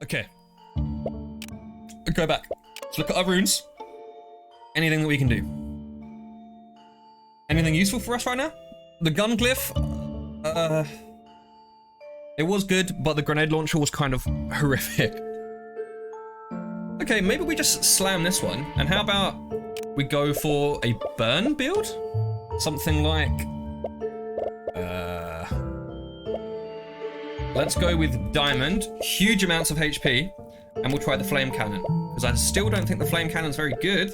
Okay. Go back. Let's look at our runes. Anything that we can do. Anything useful for us right now? The gun glyph, it was good, but the grenade launcher was kind of horrific. Okay, maybe we just slam this one, and how about we go for a burn build? Something like, let's go with diamond, huge amounts of HP, and we'll try the flame cannon. Because I still don't think the flame cannon's very good,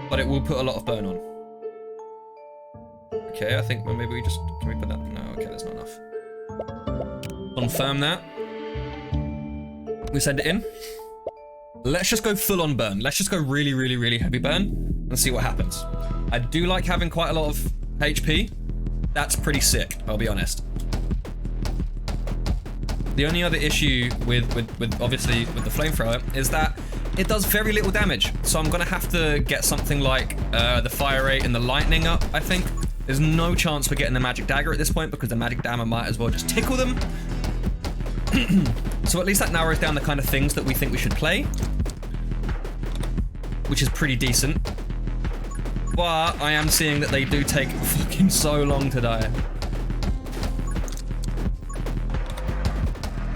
but it will put a lot of burn on. Okay, I think maybe we just, can we put that? No, okay, that's not enough. Confirm that. We send it in. Let's just go full on burn. Let's just go really, really, really heavy burn and see what happens. I do like having quite a lot of HP. That's pretty sick, I'll be honest. The only other issue with obviously with the flamethrower is that it does very little damage. So I'm gonna have to get something like the fire rate and the lightning up, I think. There's no chance we're getting the magic dagger at this point because the magic dagger might as well just tickle them. So at least that narrows down the kind of things that we think we should play, which is pretty decent. But I am seeing that they do take fucking so long to die.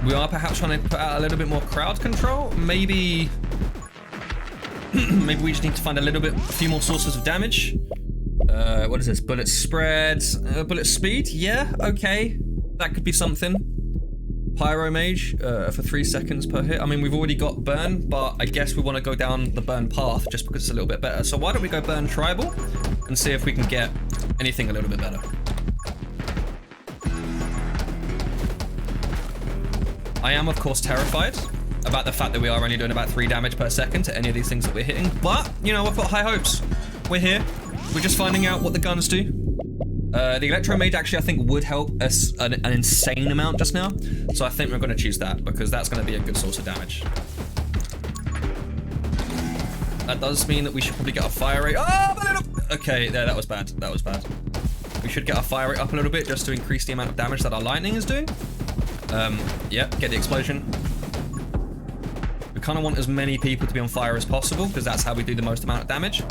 We are perhaps trying to put out a little bit more crowd control. Maybe maybe we just need to find a few more sources of damage. What is this? Bullet spread, bullet speed? Yeah, okay. That could be something. Pyro Mage for 3 seconds per hit. I mean, we've already got burn, but I guess we want to go down the burn path just because it's a little bit better. So why don't we go burn tribal and see if we can get anything a little bit better. I am, of course, terrified about the fact that we are only doing about 3 damage per second to any of these things that we're hitting. But, you know, I've got high hopes. We're here. We're just finding out what the guns do. The Electro Mage actually, I think, would help us an insane amount just now. So I think we're going to choose that because that's going to be a good source of damage. That does mean that we should probably get our fire rate. Oh, okay, there, that was bad. That was bad. We should get our fire rate up a little bit just to increase the amount of damage that our lightning is doing. Yeah, get the explosion. We kind of want as many people to be on fire as possible because that's how we do the most amount of damage.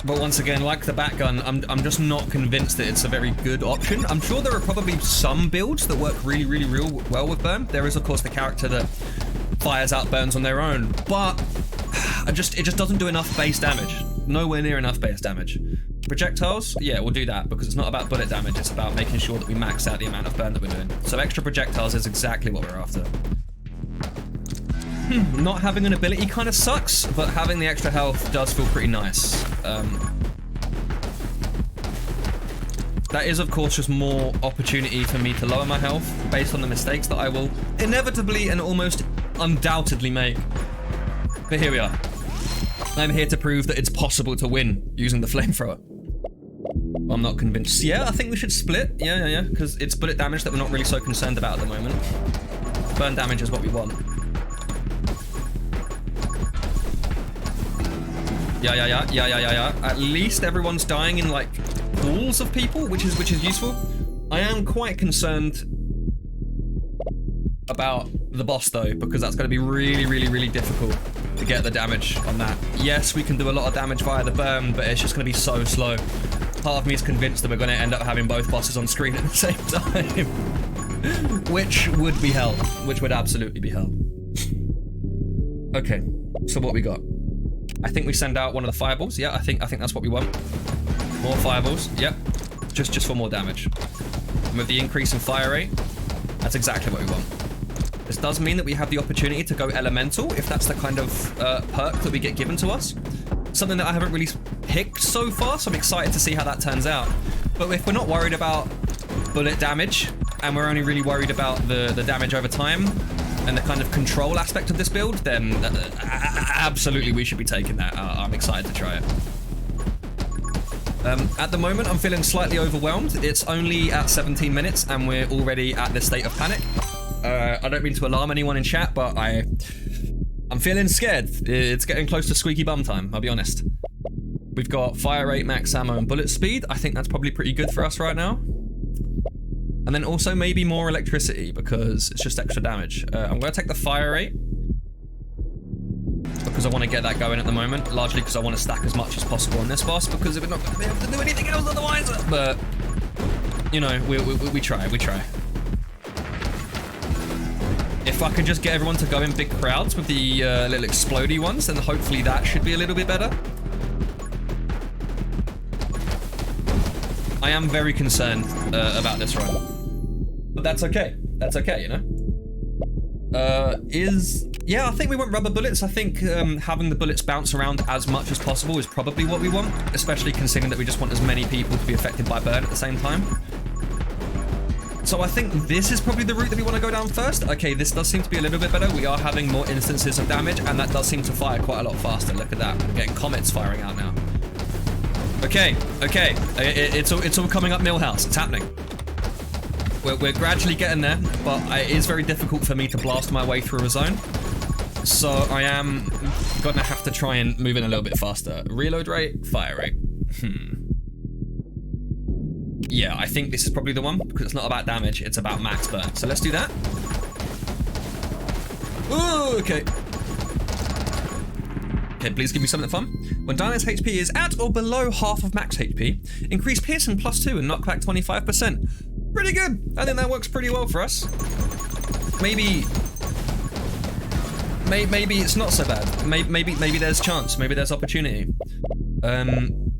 But once again, like the bat gun, I'm just not convinced that it's a very good option. I'm sure there are probably some builds that work really, really real well with burn. There is, of course, the character that fires out burns on their own, but it just doesn't do enough base damage. Nowhere near enough base damage. Projectiles, yeah, we'll do that because it's not about bullet damage. It's about making sure that we max out the amount of burn that we're doing. So extra projectiles is exactly what we're after. Not having an ability kind of sucks, but having the extra health does feel pretty nice. That is, of course, just more opportunity for me to lower my health based on the mistakes that I will inevitably and almost undoubtedly make. But here we are. I'm here to prove that it's possible to win using the flamethrower. I'm not convinced. Yeah, I think we should split. Yeah, because it's bullet damage that we're not really so concerned about at the moment. Burn damage is what we want. Yeah. At least everyone's dying in like pools of people, which is useful. I am quite concerned about the boss though, because that's going to be really, really, really difficult to get the damage on that. Yes, we can do a lot of damage via the burn, but it's just going to be so slow. Part of me is convinced that we're going to end up having both bosses on screen at the same time, which would be hell. Which would absolutely be hell. Okay, so what we got? I think we send out one of the fireballs. Yeah, I think that's what we want. More fireballs. Yep. Just for more damage. And with the increase in fire rate, that's exactly what we want. This does mean that we have the opportunity to go elemental if that's the kind of perk that we get given to us. Something that I haven't really picked so far, so I'm excited to see how that turns out. But if we're not worried about bullet damage and we're only really worried about the damage over time and the kind of control aspect of this build, then absolutely we should be taking that. I'm excited to try it. At the moment, I'm feeling slightly overwhelmed. It's only at 17 minutes and we're already at this state of panic. I don't mean to alarm anyone in chat, but I'm feeling scared. It's getting close to squeaky bum time, I'll be honest. We've got fire rate, max ammo, and bullet speed. I think that's probably pretty good for us right now. And then also maybe more electricity because it's just extra damage. I'm going to take the fire rate because I want to get that going at the moment, largely because I want to stack as much as possible on this boss because we're not going to be able to do anything else otherwise. But, you know, we try. If I can just get everyone to go in big crowds with the little explodey ones, then hopefully that should be a little bit better. I am very concerned about this run. But that's okay. That's okay, you know? Yeah, I think we want rubber bullets. I think having the bullets bounce around as much as possible is probably what we want, especially considering that we just want as many people to be affected by burn at the same time. So I think this is probably the route that we want to go down first. Okay, this does seem to be a little bit better. We are having more instances of damage, and that does seem to fire quite a lot faster. Look at that. We're getting comets firing out now. Okay. It's all coming up Millhouse. It's happening. We're gradually getting there, but it is very difficult for me to blast my way through a zone. So I am gonna have to try and move in a little bit faster. Reload rate, fire rate. Yeah, I think this is probably the one because it's not about damage, it's about max burn. So let's do that. Ooh, okay. Okay, please give me something fun. When Dino's HP is at or below half of max HP, increase Piercing +2 and knockback 25%. Pretty good. I think that works pretty well for us. Maybe it's not so bad. Maybe there's chance. Maybe there's opportunity. Burn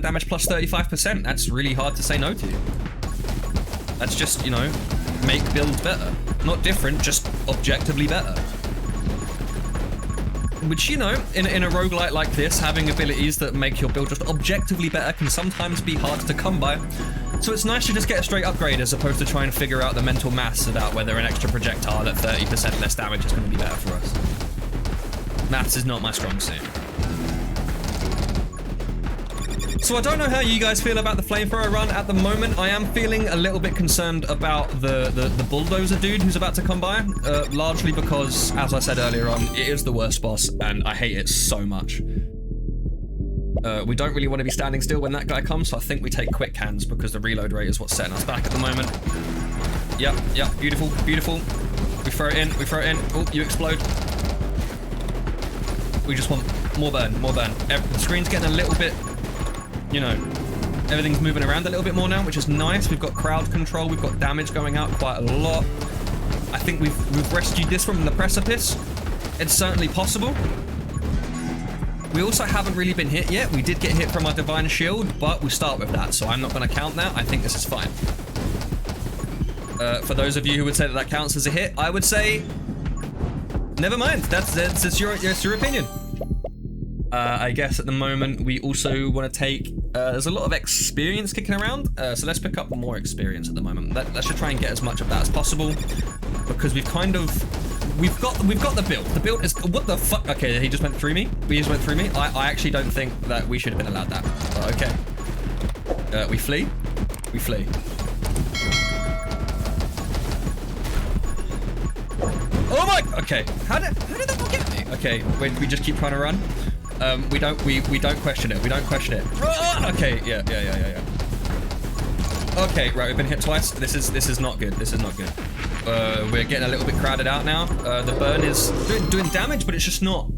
damage +35%. That's really hard to say no to. That's just, you know, make builds better. Not different, just objectively better. Which, you know, in a roguelite like this, having abilities that make your build just objectively better can sometimes be hard to come by. So it's nice to just get a straight upgrade as opposed to try and figure out the mental maths about whether an extra projectile at 30% less damage is going to be better for us. Maths is not my strong suit. So I don't know how you guys feel about the flamethrower run at the moment. I am feeling a little bit concerned about the bulldozer dude who's about to come by, largely because, as I said earlier on, it is the worst boss and I hate it so much. We don't really want to be standing still when that guy comes, so I think we take quick hands because the reload rate is what's setting us back at the moment. Yep, beautiful. We throw it in. Oh, you explode. We just want more burn. The screen's getting a little bit, you know, everything's moving around a little bit more now, which is nice. We've got crowd control, we've got damage going out quite a lot. I think we've rescued this from the precipice. It's certainly possible. We also haven't really been hit yet. We did get hit from our Divine Shield, but we start with that, so I'm not going to count that. I think this is fine. For those of you who would say that counts as a hit, I would say, never mind. That's your opinion. I guess at the moment we also want to take. There's a lot of experience kicking around, so let's pick up more experience at the moment. Let's just try and get as much of that as possible, because we've got the build. The build is, what the fuck? Okay, he just went through me. I actually don't think that we should have been allowed that. But okay. We flee. Oh my! Okay. How did that not get me? Okay, we just keep trying to run. We don't question it. Okay, yeah. Okay, right, we've been hit twice. This is not good. We're getting a little bit crowded out now. The burn is doing damage, but it's just not.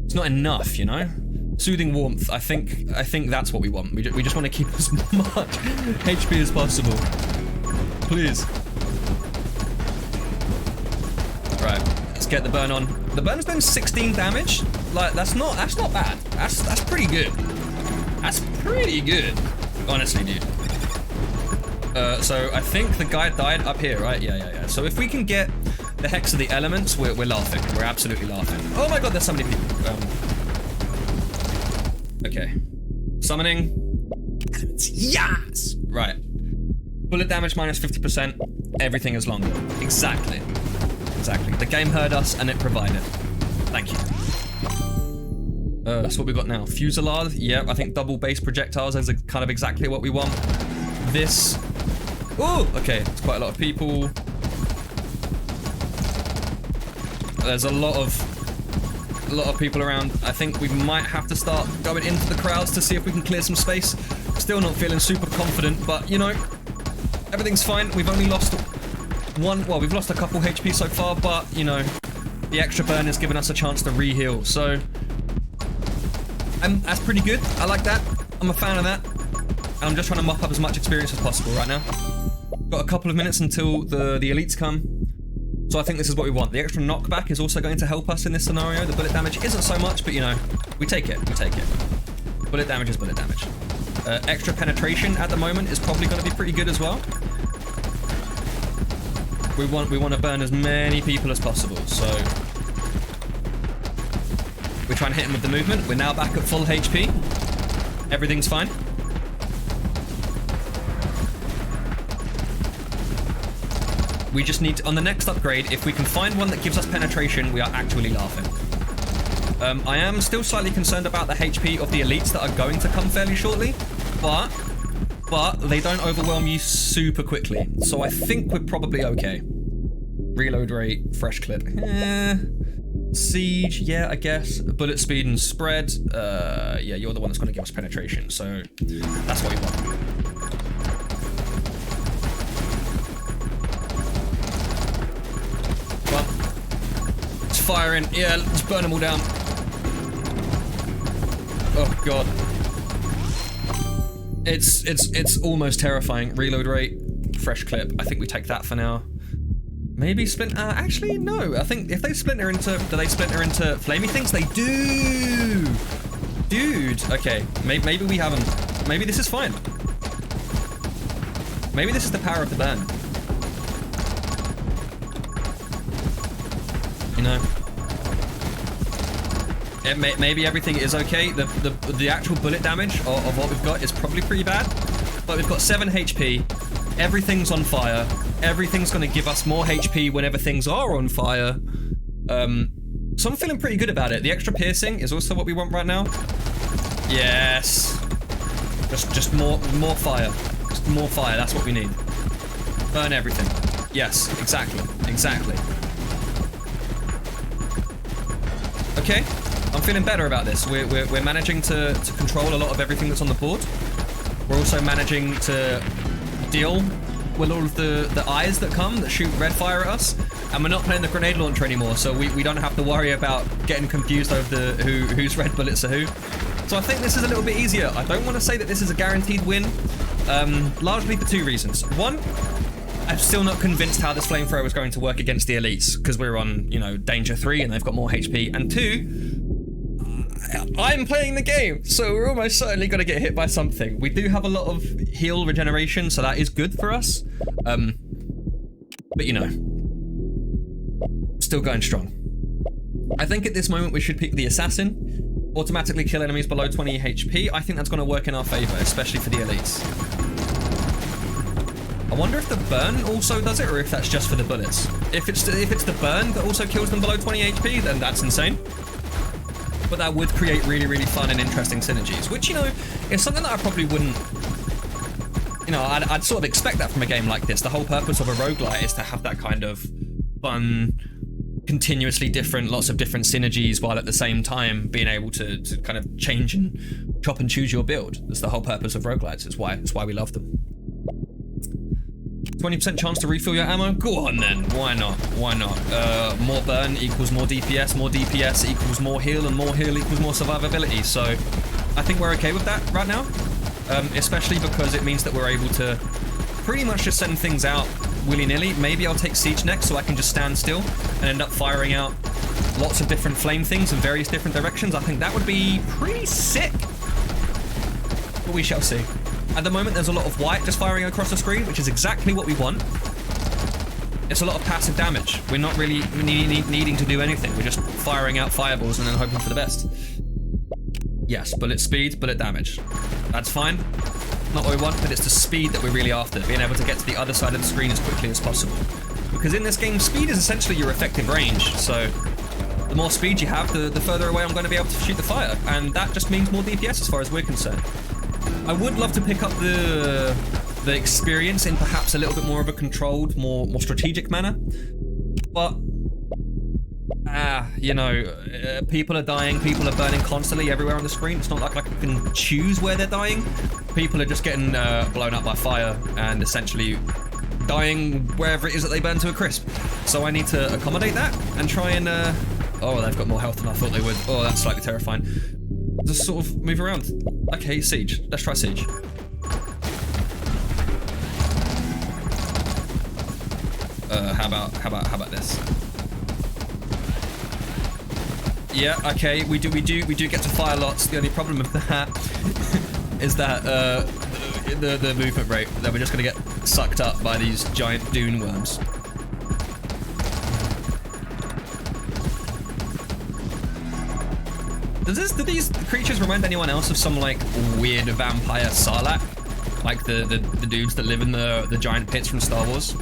It's not enough, you know. Soothing warmth. I think that's what we want. We just want to keep as much HP as possible. Please. Right, let's get the burn on. The burn's doing 16 damage. Like, that's not bad. That's pretty good. That's pretty good. Honestly, dude. So I think the guy died up here, right? Yeah. So if we can get the Hex of the Elements, we're laughing. We're absolutely laughing. Oh my god, there's so many people. Okay. Summoning. Yes! Right. Bullet damage minus 50%. Everything is longer. Exactly. The game heard us and it provided. Thank you. That's what we got now. Fusillade. Yeah, I think double base projectiles is kind of exactly what we want. This. Oh, okay. It's quite a lot of people. There's a lot of people around. I think we might have to start going into the crowds to see if we can clear some space. Still not feeling super confident, but you know, Everything's fine. We've only lost one, well, we've lost a couple HP so far, but, you know, the extra burn has given us a chance to re-heal, so that's pretty good. I like that. I'm a fan of that. And I'm just trying to mop up as much experience as possible right now. Got a couple of minutes until the elites come, so I think this is what we want. The extra knockback is also going to help us in this scenario. The bullet damage isn't so much, but, you know, we take it. We take it. Bullet damage is bullet damage. Extra penetration at the moment is probably going to be pretty good as well. We want to burn as many people as possible, so we try and hit him with the movement. We're now back at full HP. Everything's fine. We just need to, on the next upgrade, if we can find one that gives us penetration, we are actually laughing. I am still slightly concerned about the HP of the elites that are going to come fairly shortly, but they don't overwhelm you super quickly. So I think we're probably okay. Reload rate, fresh clip. Siege, yeah, I guess. Bullet speed and spread. Yeah, you're the one that's going to give us penetration, so that's what we want. Well, let's fire in. Yeah, let's burn them all down. Oh god. It's almost terrifying. Reload rate, fresh clip. I think we take that for now. Maybe splinter. Actually, no. I think if they splinter into, do they splinter into flamey things? They do. Dude. Okay. Maybe we haven't. Maybe this is fine. Maybe this is the power of the burn. You know. Maybe everything is okay. The actual bullet damage of what we've got is probably pretty bad, but we've got 7 HP. Everything's on fire. Everything's going to give us more HP whenever things are on fire. So I'm feeling pretty good about it. The extra piercing is also what we want right now. Yes. Just more fire. Just more fire. That's what we need. Burn everything. Yes, exactly. Exactly. Okay. I'm feeling better about this. We're managing to control a lot of everything that's on the board. We're also managing to deal with all of the eyes that come that shoot red fire at us, and we're not playing the grenade launcher anymore, so we don't have to worry about getting confused over whose red bullets are who. So I think this is a little bit easier. I don't want to say that this is a guaranteed win, largely for 2 reasons. One, I'm still not convinced how this flamethrower is going to work against the elites, because we're on, you know, danger 3 and they've got more HP. And 2, I'm playing the game, so we're almost certainly going to get hit by something. We do have a lot of heal regeneration, so that is good for us. But you know, still going strong. I think at this moment we should pick the assassin. Automatically kill enemies below 20 HP. I think that's going to work in our favor, especially for the elites. I wonder if the burn also does it, or if that's just for the bullets. If it's the burn that also kills them below 20 HP, then that's insane. But that would create really, really fun and interesting synergies, which, you know, is something that I probably wouldn't, you know, I'd sort of expect that from a game like this. The whole purpose of a roguelite is to have that kind of fun, continuously different, lots of different synergies, while at the same time being able to kind of change and chop and choose your build. That's the whole purpose of roguelites. It's why we love them. 20% chance to refill your ammo? Go on then, why not? Why not? More burn equals more DPS equals more heal, and more heal equals more survivability. So I think we're okay with that right now, especially because it means that we're able to pretty much just send things out willy-nilly. Maybe I'll take Siege next so I can just stand still and end up firing out lots of different flame things in various different directions. I think that would be pretty sick, but we shall see. At the moment, there's a lot of white just firing across the screen, which is exactly what we want. It's a lot of passive damage. We're not really needing to do anything. We're just firing out fireballs and then hoping for the best. Yes, bullet speed, bullet damage. That's fine. Not what we want, but it's the speed that we're really after. Being able to get to the other side of the screen as quickly as possible. Because in this game, speed is essentially your effective range. So the more speed you have, the further away I'm going to be able to shoot the fire. And that just means more DPS as far as we're concerned. I would love to pick up the experience in perhaps a little bit more of a controlled, more strategic manner, but you know, people are dying, people are burning constantly everywhere on the screen. It's not like I can choose where they're dying. people are just getting blown up by fire and essentially dying wherever it is that they burn to a crisp. So I need to accommodate that and try and... oh, they've got more health than I thought they would. Oh, that's slightly terrifying. Just sort of move around. Okay, siege. Let's try siege. How about this? Yeah, okay, we do get to fire lots. The only problem with that is that the movement rate, that we're just gonna get sucked up by these giant dune worms. Do these creatures remind anyone else of some like weird vampire Sarlacc? Like the dudes that live in the giant pits from Star Wars?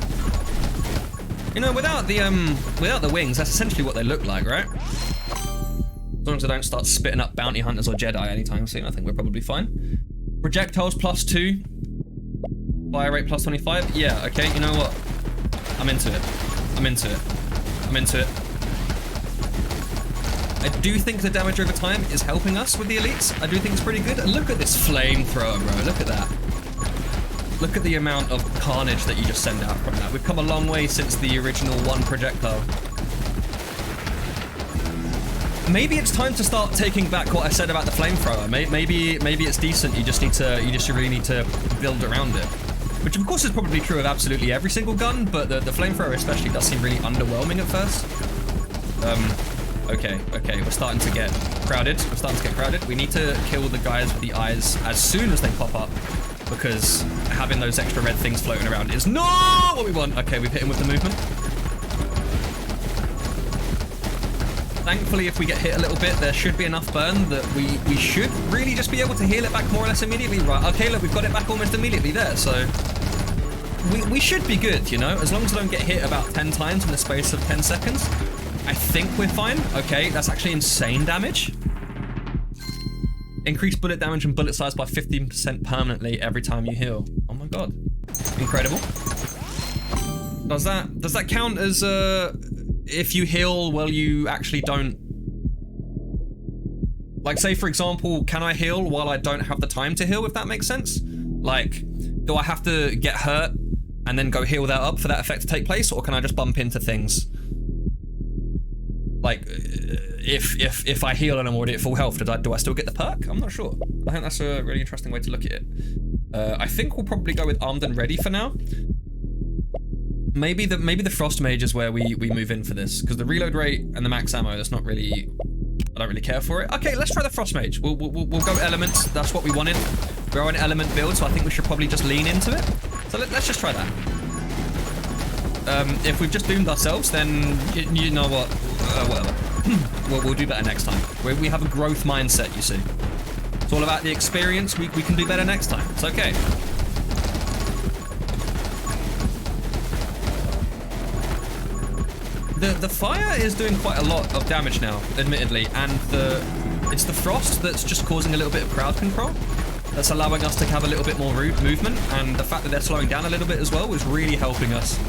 You know, without the wings, that's essentially what they look like, right? As long as I don't start spitting up bounty hunters or Jedi anytime soon, I think we're probably fine. Projectiles +2. Fire rate +25. Yeah, okay, you know what? I'm into it. I'm into it. I'm into it. I do think the damage over time is helping us with the elites. I do think it's pretty good. And look at this flamethrower, bro. Look at that. Look at the amount of carnage that you just send out from that. We've come a long way since the original one projectile. Maybe it's time to start taking back what I said about the flamethrower. Maybe it's decent. You just really need to build around it. Which of course is probably true of absolutely every single gun, but the flamethrower especially does seem really underwhelming at first. Okay, we're starting to get crowded. We need to kill the guys with the eyes as soon as they pop up, because having those extra red things floating around is not what we want. Okay, we've hit him with the movement. Thankfully, if we get hit a little bit, there should be enough burn that we should really just be able to heal it back more or less immediately. Right, okay, look, we've got it back almost immediately there, so... We should be good, you know? As long as I don't get hit about 10 times in the space of 10 seconds, I think we're fine. Okay, that's actually insane damage. Increase bullet damage and bullet size by 15% permanently every time you heal. Oh my god. Incredible. Does that count as if you heal while you actually don't... Like, say for example, can I heal while I don't have the time to heal, if that makes sense? Like, do I have to get hurt and then go heal that up for that effect to take place, or can I just bump into things? Like, if I heal and I'm already at full health, do I still get the perk? I'm not sure. I think that's a really interesting way to look at it. I think we'll probably go with armed and ready for now. Maybe the frost mage is where we move in for this, because the reload rate and the max ammo, that's not really... I don't really care for it. Okay, let's try the frost mage. We'll go elements. That's what we wanted. We're on an element build, so I think we should probably just lean into it. So let's just try that. If we've just doomed ourselves, then you know what? Whatever. we'll do better next time. We have a growth mindset, you see. It's all about the experience. We can do better next time. It's okay. The fire is doing quite a lot of damage now, admittedly, and it's the frost that's just causing a little bit of crowd control. That's allowing us to have a little bit more movement, and the fact that they're slowing down a little bit as well is really helping us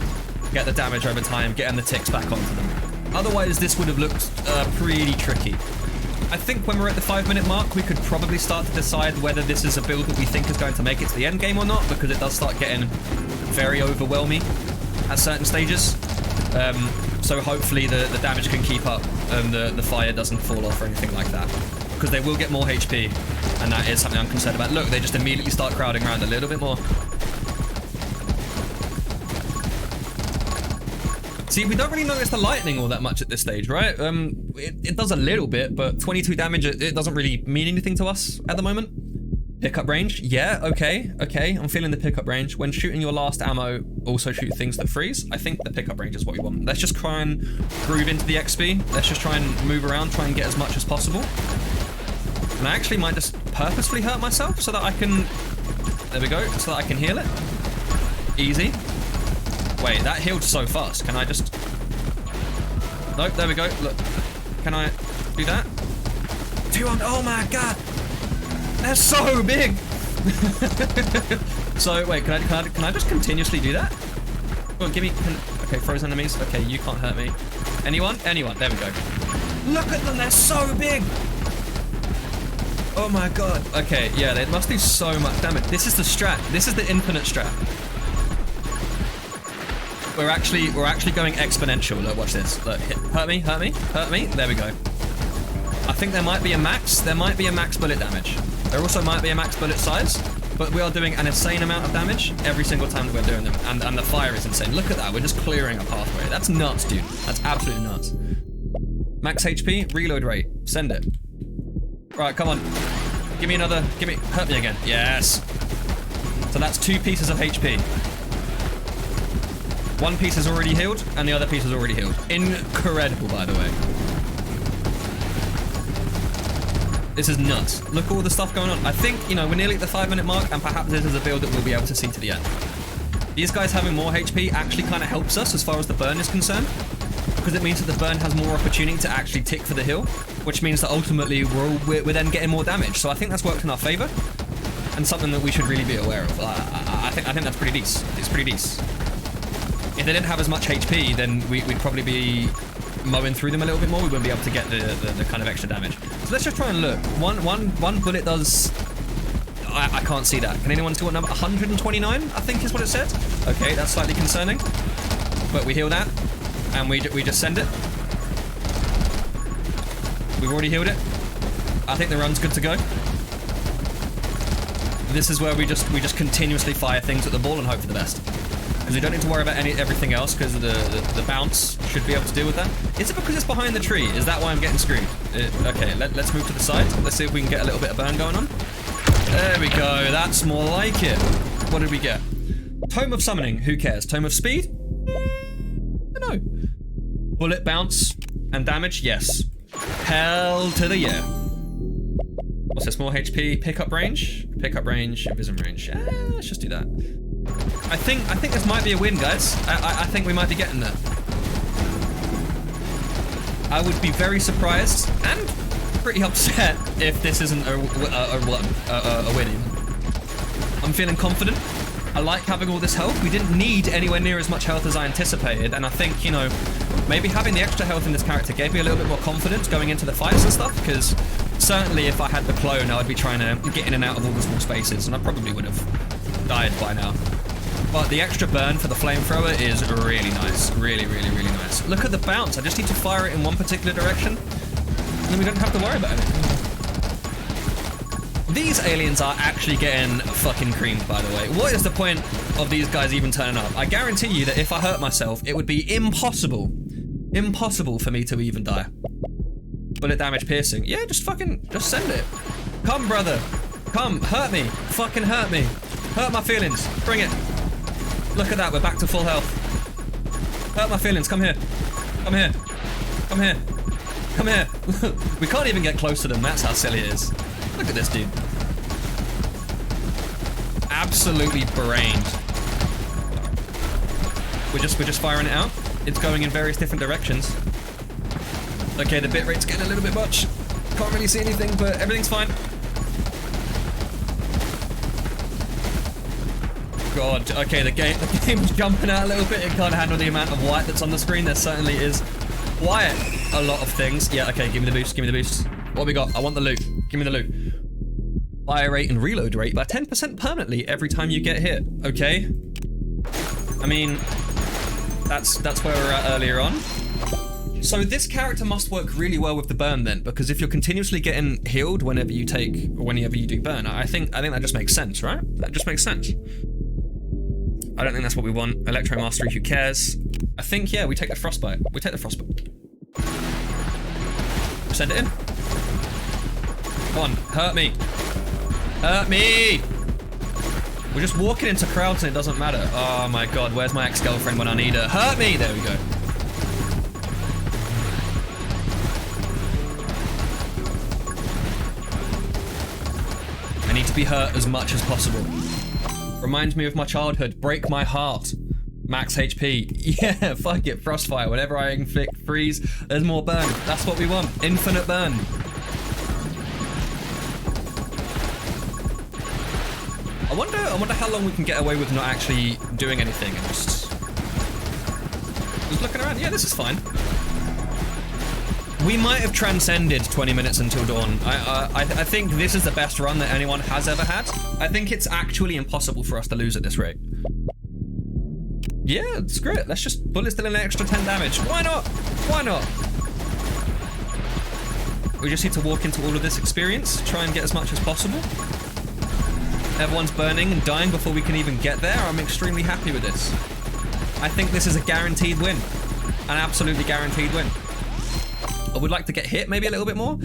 get the damage over time, getting the ticks back onto them. Otherwise, this would have looked pretty tricky. I think when we're at the 5-minute mark, we could probably start to decide whether this is a build that we think is going to make it to the end game or not, because it does start getting very overwhelming at certain stages. So hopefully the damage can keep up and the fire doesn't fall off or anything like that, because they will get more HP, and that is something I'm concerned about. Look, they just immediately start crowding around a little bit more. See, we don't really notice the lightning all that much at this stage, right? It does a little bit, but 22 damage, it doesn't really mean anything to us at the moment. Pickup range, yeah, okay, I'm feeling the pickup range. When shooting your last ammo, also shoot things that freeze. I think the pickup range is what we want. Let's just try and groove into the XP. Let's just try and move around, try and get as much as possible. And I actually might just purposefully hurt myself so that I can... There we go, so that I can heal it. Easy. Wait, that healed so fast. Can I just... Nope, there we go. Look, can I do that? 200, oh my god! They're so big! So, wait, can I just continuously do that? Go on, give me... okay, frozen enemies. Okay, you can't hurt me. Anyone? Anyone. There we go. Look at them, they're so big! Oh my god. Okay, yeah, they must do so much damage. This is the strat. This is the infinite strat. We're actually going exponential. Look, watch this. Look, hurt me, hurt me, hurt me. There we go. I think there might be a max. There might be a max bullet damage. There also might be a max bullet size, but we are doing an insane amount of damage every single time that we're doing them, and the fire is insane. Look at that. We're just clearing a pathway. That's nuts, dude. That's absolutely nuts. Max HP, reload rate. Send it. Right, come on. Give me another. Hurt me again. Yes. So that's 2 pieces of HP. One piece is already healed, and the other piece is already healed. Incredible, by the way. This is nuts. Look at all the stuff going on. I think, you know, we're nearly at the 5-minute mark, and perhaps this is a build that we'll be able to see to the end. These guys having more HP actually kind of helps us as far as the burn is concerned, because it means that the burn has more opportunity to actually tick for the hill, which means that ultimately we're then getting more damage. So I think that's worked in our favor, and something that we should really be aware of. I think that's pretty decent. It's pretty decent. If they didn't have as much HP, then we'd probably be mowing through them a little bit more. We wouldn't be able to get the kind of extra damage. So let's just try and look. One bullet does... I can't see that. Can anyone see what number? 129, I think is what it said. Okay, that's slightly concerning. But we heal that, and we just send it. We've already healed it. I think the run's good to go. This is where we just continuously fire things at the ball and hope for the best. Because we don't need to worry about everything else, because the bounce should be able to deal with that. Is it because it's behind the tree? Is that why I'm getting screwed? Okay, let's move to the side. Let's see if we can get a little bit of burn going on. There we go. That's more like it. What did we get? Tome of Summoning. Who cares? Tome of Speed? No. Bullet bounce and damage? Yes. Hell to the yeah. What's this? More HP. Pickup range? Pickup range. Vism range. Let's just do that. I think this might be a win, guys. I think we might be getting there. I would be very surprised and pretty upset if this isn't a win. I'm feeling confident. I like having all this health. We didn't need anywhere near as much health as I anticipated, and I think, you know, maybe having the extra health in this character gave me a little bit more confidence going into the fights and stuff, because certainly if I had the clone, I would be trying to get in and out of all the small spaces, and I probably would have died by now. But the extra burn for the flamethrower is really nice. Really, really, really nice. Look at the bounce. I just need to fire it in one particular direction, and then we don't have to worry about it. These aliens are actually getting fucking creamed, by the way. What is the point of these guys even turning up? I guarantee you that if I hurt myself, it would be impossible for me to even die. Bullet damage piercing. Yeah, just send it. Come, brother. Come, hurt me. Fucking hurt me. Hurt my feelings. Bring it. Look at that, we're back to full health. Hurt my feelings, come here. Come here. Come here. Come here. We can't even get close to them, that's how silly it is. Look at this dude. Absolutely brained. We're just firing it out. It's going in various different directions. Okay, the bitrate's getting a little bit much. Can't really see anything, but everything's fine. God, okay, the game's jumping out a little bit. It can't handle the amount of white that's on the screen. There certainly is white. A lot of things. Yeah, okay, give me the boost, give me the boost. What we got? I want the loot. Give me the loot. Fire rate and reload rate by 10% permanently every time you get hit. Okay. I mean, that's where we were at earlier on. So this character must work really well with the burn then, because if you're continuously getting healed whenever you do burn, I think that just makes sense, right? That just makes sense. I don't think that's what we want. Electro Mastery, who cares? I think, yeah, we take the Frostbite. We take the Frostbite. Send it in. Come on, hurt me. Hurt me! We're just walking into crowds and it doesn't matter. Oh my god, where's my ex-girlfriend when I need her? Hurt me! There we go. I need to be hurt as much as possible. Reminds me of my childhood. Break my heart. Max HP. Yeah, fuck it. Frostfire. Whenever I inflict freeze, there's more burn. That's what we want. Infinite burn. I wonder how long we can get away with not actually doing anything and just looking around. Yeah, this is fine. We might have transcended 20 minutes until dawn. I think this is the best run that anyone has ever had. I think it's actually impossible for us to lose at this rate. Yeah, screw it. Let's just bullet still an extra 10 damage. Why not? Why not? We just need to walk into all of this experience, try and get as much as possible. Everyone's burning and dying before we can even get there. I'm extremely happy with this. I think this is a guaranteed win. An absolutely guaranteed win. I would like to get hit maybe a little bit more.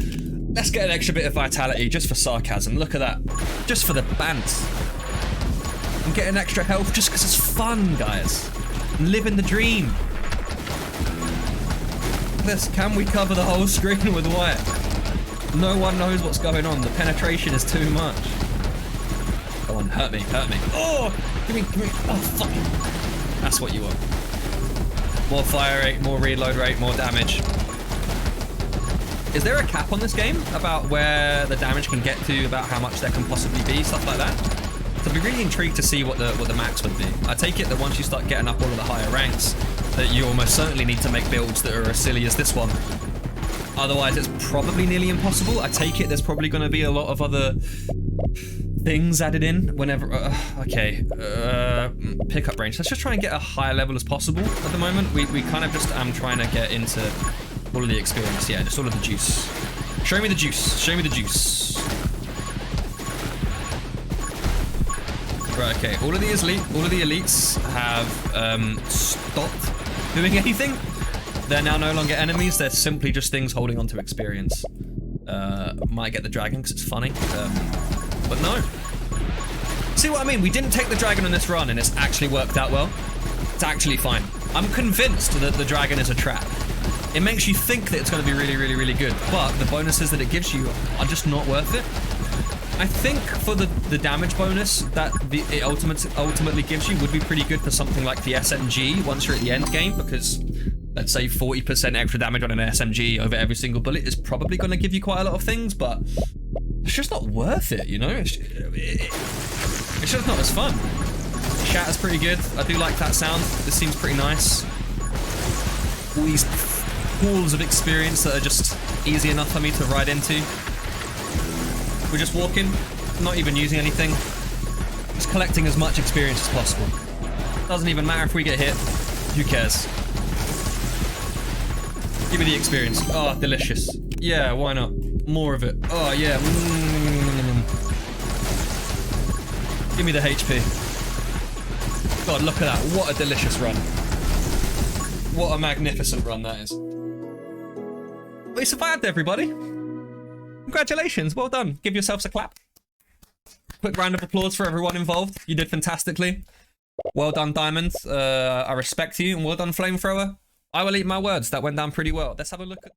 Let's get an extra bit of vitality just for sarcasm. Look at that. Just for the bants. And get an extra health just because it's fun, guys. I'm living the dream. This, can we cover the whole screen with white? No one knows what's going on. The penetration is too much. Go on, hurt me, hurt me. Oh, give me, oh, fuck. That's what you want. More fire rate, more reload rate, more damage. Is there a cap on this game about where the damage can get to, about how much there can possibly be, stuff like that? So I'd be really intrigued to see what the max would be. I take it that once you start getting up all of the higher ranks, that you almost certainly need to make builds that are as silly as this one. Otherwise, it's probably nearly impossible. I take it there's probably going to be a lot of other things added in whenever... pickup range. Let's just try and get a higher level as possible at the moment. We kind of just am trying to get into all of the experience. Yeah, just all of the juice. Show me the juice. Show me the juice. Right, okay. All of the elites have stopped doing anything. They're now no longer enemies. They're simply just things holding on to experience. Might get the dragon because it's funny. But no. See what I mean? We didn't take the dragon on this run and it's actually worked out well. It's actually fine. I'm convinced that the dragon is a trap. It makes you think that it's going to be really, really, really good, but the bonuses that it gives you are just not worth it. I think for the damage bonus that it ultimately gives you would be pretty good for something like the SMG once you're at the end game, because let's say 40% extra damage on an SMG over every single bullet is probably going to give you quite a lot of things, but it's just not worth it, you know? It's just not as fun. Shatter's pretty good. I do like that sound. This seems pretty nice. All these pools of experience that are just easy enough for me to ride into. We're just walking, not even using anything. Just collecting as much experience as possible. Doesn't even matter if we get hit. Who cares? Give me the experience. Oh, delicious. Yeah, why not? More of it. Oh, yeah. Give me the HP. God, look at that. What a delicious run. What a magnificent run that is. We survived, everybody. Congratulations. Well done. Give yourselves a clap. Quick round of applause for everyone involved. You did fantastically. Well done, Diamond. I respect you. And well done, Flamethrower. I will eat my words. That went down pretty well. Let's have a look at...